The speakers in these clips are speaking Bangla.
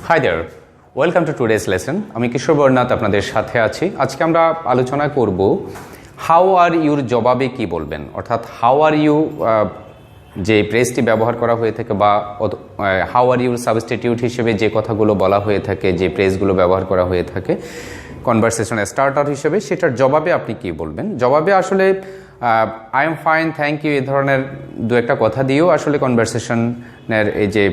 Hi there, welcome to today's lesson. আমি কিশোর বর্ণাথ আপনাদের সাথে আছি। আজকে আমরা আলোচনা করব হাউ আর ইউর জবাবে কি বলবেন, অর্থাৎ হাউ আর ইউ যে প্রেসটি ব্যবহার করা হয়ে থাকে বা হাউ আর ইউর সাবস্টিটিউট হিসেবে যে কথাগুলো বলা হয়ে থাকে, যে প্রেসগুলো ব্যবহার করা হয়ে থাকে কনভারসেশন স্টার্টার হিসেবে, সেটার জবাবে আপনি কি বলবেন। জবাবে আসলে I am fine, thank you এই ধরনের দু একটা কথা দিয়েও আসলে কনভারসেশনের এই যে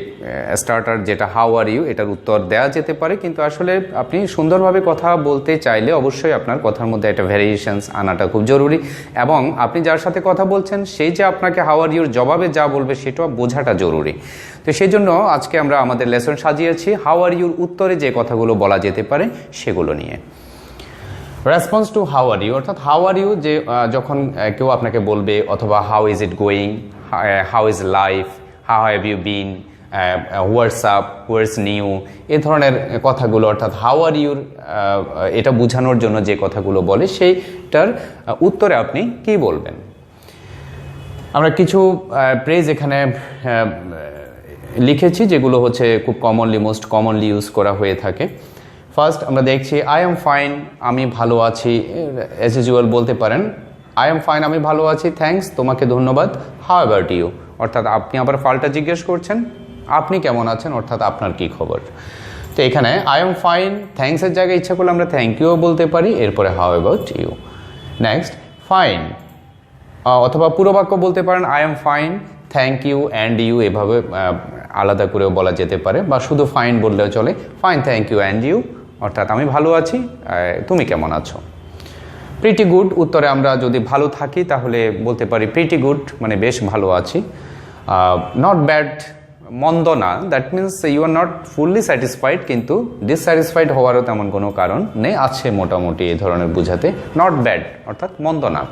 স্টার্টার যেটা হাউ আর ইউ এটার উত্তর দেওয়া যেতে পারে, কিন্তু আসলে আপনি সুন্দরভাবে কথা বলতে চাইলে অবশ্যই আপনার কথার মধ্যে একটা ভ্যারিয়েশনস আনাটা খুব জরুরি, এবং আপনি যার সাথে কথা বলছেন সেই যে আপনাকে হাউ আর ইউর জবাবে যা বলবে সেটাও বোঝাটা জরুরি। তো সেই জন্য আজকে আমরা আমাদের লেসন সাজিয়েছি হাউ আর ইউর উত্তরে যে কথাগুলো বলা যেতে পারে সেগুলো নিয়ে। Response to how are you, অর্থাৎ হাউ আর ইউ যে যখন কেউ আপনাকে বলবে, অথবা how is it going, how is life, how have you been, what's up, what's new, এই ধরনের কথাগুলো, অর্থাৎ হাউ আর ইউর এটা বোঝানোর জন্য যে কথাগুলো বলে সেইটার উত্তরে আপনি কি বলবেন। আমরা কিছু প্রেজ এখানে লিখেছি যেগুলো হচ্ছে খুব মোস্ট কমনলি ইউজ করা হয়ে থাকে। ফার্স্ট আমরা দেখছি আই এম ফাইন, আমি ভালো আছি, অ্যাজ ইউজুয়াল বলতে পারেন আই এম ফাইন, আমি ভালো আছি, থ্যাঙ্কস, তোমাকে ধন্যবাদ, হাউ অ্যাবাউট ইউ, অর্থাৎ আপনি আবার পাল্টা জিজ্ঞেস করছেন আপনি কেমন আছেন, অর্থাৎ আপনার কি খবর। তো এখানে আই এম ফাইন, থ্যাঙ্কসের জায়গায় ইচ্ছা করলে আমরা থ্যাংক ইউও বলতে পারি, এরপরে how about you. Next fine, অথবা পুরো বাক্য বলতে পারেন I am fine, thank you and you, এভাবে আলাদা করেও বলা যেতে পারে, বা শুধু ফাইন বললেও চলে, fine, thank you and you, অর্থাৎ আমি ভালো আছি, তুমি কেমন আছো। প্রিটি গুড, উত্তরে আমরা যদি ভালো থাকি তাহলে বলতে পারি প্রিটি গুড, মানে বেশ ভালো আছি। নট ব্যাড, মন্দ না, that means you are not fully satisfied, কিন্তু ডিসস্যাটিসফাইড হওয়ারও তেমন কোনো কারণ নেই, আছে মোটামুটি এই ধরনের বোঝাতে। নট ব্যাড অর্থাৎ মন্দ না।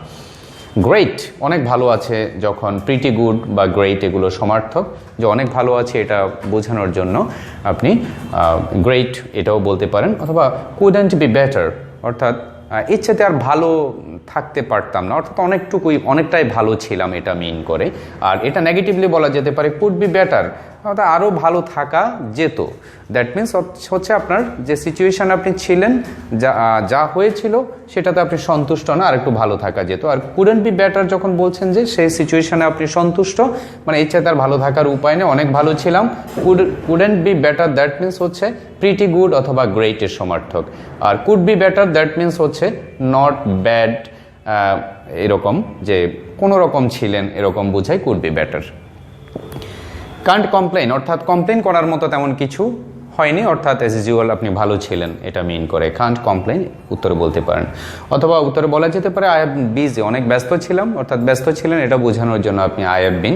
গ্রেট, অনেক ভালো আছে, যখন প্রিটি গুড বা গ্রেট এগুলো সমার্থক, যে অনেক ভালো আছে এটা বোঝানোর জন্য আপনি গ্রেট এটাও বলতে পারেন। অথবা কুডন্ট বি বেটার, অর্থাৎ ইচ্ছেতে আর ভালো থাকতে পারতাম না, অর্থাৎ অনেকটাই ভালো ছিলাম এটা মিন করে। আর এটা নেগেটিভলি বলা যেতে পারে কুড বি বেটার, অর্থাৎ আরও ভালো থাকা যেত। দ্যাট মিনস হচ্ছে আপনার যে সিচুয়েশানে আপনি ছিলেন, যা হয়েছিল সেটাতে আপনি সন্তুষ্ট না, আর একটু ভালো থাকা যেত। আর কুডন্ট বি বেটার যখন বলছেন যে সেই সিচুয়েশানে আপনি সন্তুষ্ট, মানে ইচ্ছে তার ভালো থাকার উপায় নেই, অনেক ভালো ছিলাম। Couldn't be better that means হচ্ছে প্রিটি গুড অথবা গ্রেটের সমার্থক। আর could be better that means হচ্ছে নট ব্যাড, এরকম যে কোনো রকম ছিলেন এরকম বোঝায় could be better. Can't complain, অর্থাৎ কমপ্লেন করার মতো তেমন কিছু হয়নি, অর্থাৎ অ্যাজ ইউজুয়াল আপনি ভালো ছিলেন এটা মিন করে কান্ট কমপ্লেন উত্তরে বলতে পারেন। অথবা উত্তরে বলা যেতে পারে আই হ্যাভ বিজি, অনেক ব্যস্ত ছিলাম, অর্থাৎ ব্যস্ত ছিলেন এটা বোঝানোর জন্য আপনি আই হ্যাভ বিন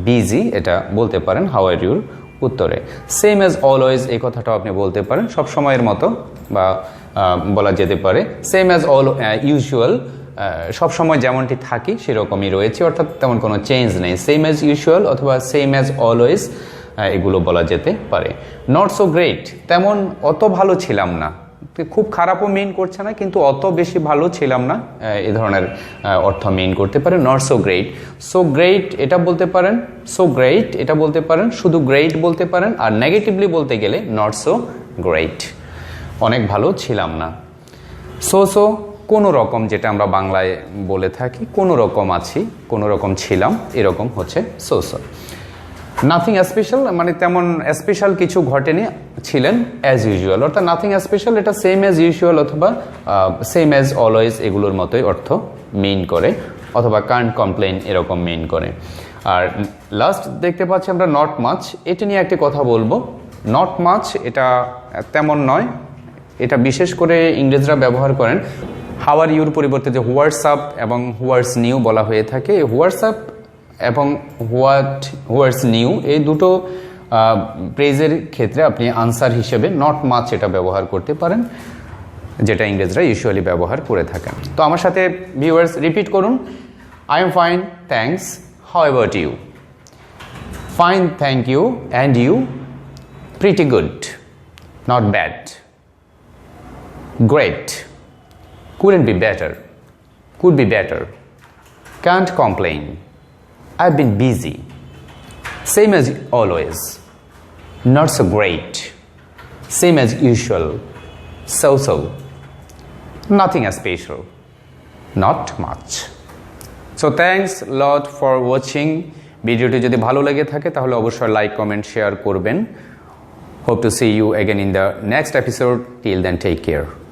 বিজি এটা বলতে পারেন হাউ আর ইউর উত্তরে। সেম অ্যাজ অলওয়েজ, এই কথাটাও আপনি বলতে পারেন সবসময়ের মতো, বা বলা যেতে পারে সেম অ্যাজ অল ইউজুয়াল, সবসময় যেমনটি থাকি সেরকমই রয়েছে, অর্থাৎ তেমন কোনো চেঞ্জ নেই। সেম অ্যাজ ইউজুয়াল অথবা সেম অ্যাজ অলওয়েজ এগুলো বলা যেতে পারে। নট সো গ্রেট, তেমন অত ভালো ছিলাম না, খুব খারাপও মিন করছে না, কিন্তু অত বেশি ভালো ছিলাম না, এ ধরনের অর্থ মিন করতে পারে not so great. So great এটা বলতে পারেন, সো গ্রেট এটা বলতে পারেন, শুধু গ্রেট বলতে পারেন। আর নেগেটিভলি বলতে গেলে নট সো গ্রেট, অনেক ভালো ছিলাম না। সো কোনো রকম, যেটা আমরা বাংলায় বলে থাকি কোনো রকম আছি, কোনো রকম ছিলাম, এরকম হচ্ছে সো। নাথিং স্পেশাল, মানে তেমন স্পেশাল কিছু ঘটেনি, ছিলেন অ্যাজ ইউজুয়াল, অর্থাৎ নাথিং স্পেশাল এটা সেম অ্যাজ ইউজুয়াল অথবা সেম অ্যাজ অলওয়েজ এগুলোর মতোই অর্থ মিন করে, অথবা কান্ট কমপ্লেন এরকম মিন করে। আর লাস্ট দেখতে পাচ্ছি আমরা নট মাচ, এটা নিয়ে একটি কথা বলবো। নট মাচ এটা তেমন নয়, এটা বিশেষ করে ইংরেজরা ব্যবহার করেন হাউ আর ইউর পরিবর্তে যে হোয়াটসঅ্যাপ এবং হোয়াটস নিউ বলা হয়ে থাকে। হোয়াটসঅ্যাপ এবং হোয়াটস নিউ এই দুটো প্রেজের ক্ষেত্রে আপনি আনসার হিসেবে নট মাচ এটা ব্যবহার করতে পারেন, যেটা ইংরেজরা ইউজুয়ালি ব্যবহার করে থাকেন। তো আমার সাথে ভিউয়ার্স রিপিট করুন, I am fine, thanks, how about you. Fine, thank you and you. Pretty good, not bad. Great, couldn't be better, could be better. Can't complain, I've been busy. Same as always, not so great. same as usual, so, nothing as special, not much. So thanks a lot for watching. ভিডিওটি যদি ভালো লেগে থাকে তাহলে অবশ্যই লাইক কমেন্ট শেয়ার করবেন. Hope to see you again in the next episode. Till then, take care.